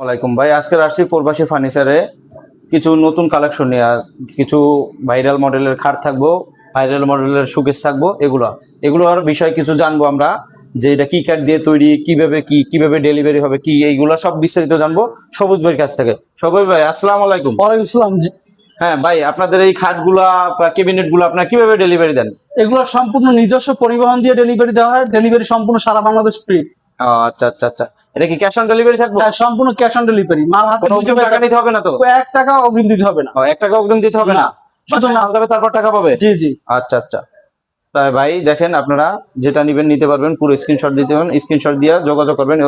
ওয়ালাইকুম ভাই, আজকে আসছি প্রবাসী ফার্নিচারে কিছু নতুন কালেকশন নিয়ে। কিছু ভাইরাল মডেলের খাট থাকবো, ভাইরাল মডেলের শোকেস থাকবো, এগুলোর বিষয়ে কিছু জানবো আমরা, যে এটা কি কাঠ দিয়ে তৈরি, কিভাবে ডেলিভারি হবে, কি এইগুলো সব বিস্তারিত জানবো সবুজ ভাইয়ের কাছ থেকে। সবুজ ভাই, আসসালামু আলাইকুম। ওয়ালাইকুম আসসালাম। হ্যাঁ ভাই, আপনাদের এই খাটগুলা ক্যাবিনেট গুলো আপনার কিভাবে ডেলিভারি দেন? এগুলো সম্পূর্ণ নিজস্ব পরিবহন দিয়ে ডেলিভারি দেওয়া হয়। ডেলিভারি সম্পূর্ণ সারা বাংলাদেশ ফ্রি। আচ্ছা আচ্ছা আচ্ছা, এটা কি ক্যাশ অন ডেলিভারি থাকবো? সম্পূর্ণ ক্যাশ অন ডেলিভারি। মাল হাতে কোনো অগ্রিম টাকা নিতে হবে না তো? 1 টাকা অগ্রিম দিতে হবে না। 1 টাকা অগ্রিম দিতে হবে না, শুধু মাল যাবে তারপর টাকা পাবে? জি জি। আচ্ছা আচ্ছা, তাই ভাই দেখেন, আপনারা যেটা নিবেন নিতে পারবেন, পুরো স্ক্রিনশট দিতে পারবেন, স্ক্রিনশট দিয়ে যোগাযোগ করবেন,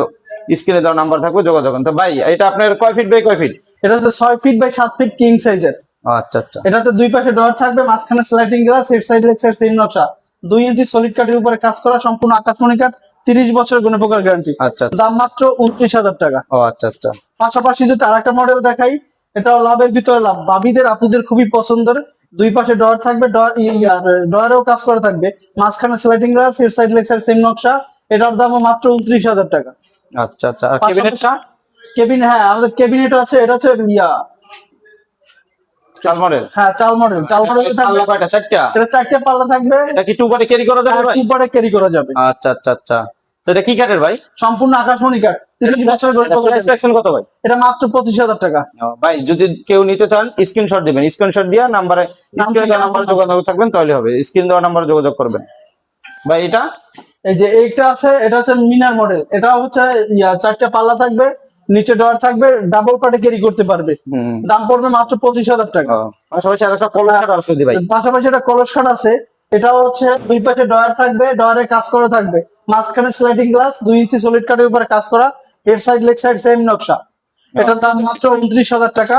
স্ক্রিনে দেওয়া নাম্বার থাকবে, যোগাযোগ করুন। তো ভাই, এটা আপনার কয় ফিট বাই কয় ফিট? এটা হচ্ছে 6 ফিট বাই 7 ফিট কিং সাইজের। আচ্ছা আচ্ছা, এটাতে দুই পাশে ডোর থাকবে, মাঝখানে sliding glass, head side leg side same নকশা। 2 ইঞ্চি সলিড কাঠের উপরে কাজ করা, সম্পূর্ণ আকাশমণি কাঠ, 30 বছরের গুণ প্রকার গ্যারান্টি। আচ্ছা আচ্ছা, দাম মাত্র 29,000 টাকা। ও আচ্ছা আচ্ছা, পাশাপাশি যদি আরেকটা মডেল দেখাই, এটাও লাভের ভিতরে লাভ, ভাবিদের আপুদের খুবই পছন্দের। দুই পাশে ডয়ার থাকবে, ডয়ারেও কাজ করা থাকবে, মাঝখানে sliding glass, head side leg side same নকশা। এটার দাম মাত্র 29,000 টাকা। আচ্ছা আচ্ছা। আর ক্যাবিনেটটা? কেবিন, হ্যাঁ আমাদের কেবিনেট আছে। এটা হচ্ছে চাল মডেল? হ্যাঁ চাল মডেল। চাল মডেল পাল্লা কয়টা? 4টা? এটা 4টে পাল্লা থাকবে। এটা কি 2 বারে ক্যারি করা যাবে ভাই? উপরে ক্যারি করা যাবে। আচ্ছা আচ্ছা আচ্ছা, তো এটা কি কাঠের ভাই? সম্পূর্ণ আকাশমণি কাঠ, 30 বছরের গুণ প্রকার প্রাইস রাখছেন কত ভাই? এটা মাত্র 25,000 টাকা। ভাই যদি কেউ নিতে চান, স্ক্রিনশট দিবেন, স্ক্রিনশট দিয়ে নাম্বারে, স্ক্রিনে দেওয়া নাম্বারে যোগাযোগ থাকবেন, তাহলে হবে। স্ক্রিন দেওয়া নাম্বারে যোগাযোগ করবেন। ভাই এটা? এই যে এইটা আছে, এটা হচ্ছে মিনার মডেল। এটা হচ্ছে 4টে পাল্লা থাকবে, নিচে ডয়ার থাকবে, ডাবল পার্টে ক্যারি করতে পারবে। দাম পড়বে মাত্র 25,000 টাকা। পাশাপাশি আরেকটা কলস কাঠ আছে দি ভাই? পাশাপাশি একটা কলস কাঠ আছে। এটা হচ্ছে দুই পাশে ডয়ার থাকবে, ডয়ারে কাজ করা থাকবে, মাঝখানে স্লাইডিং গ্লাস, 2 ইঞ্চি সলিড কাঠের উপরে কাজ করা, head side leg side same নকশা। এটার দাম মাত্র 29,000 টাকা।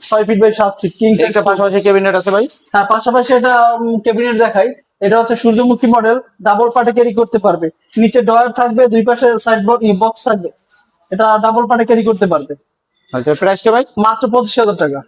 6 feet by 7 feet king size. পাশাপাশি ক্যাবিনেট আছে ভাই? হ্যাঁ পাশাপাশি এটা ক্যাবিনেট দেখাই। এটা হচ্ছে সূর্যমুখী মডেল, ডাবল পার্টে ক্যারি করতে পারবে, নিচে ডয়ার থাকবে, দুই পাশে সাইড বক্স থাকবে। এটা ডাবল পার্টে ক্যারি করতে পারবে। আচ্ছা, প্রাইসটা ভাই? মাত্র 25,000 টাকা।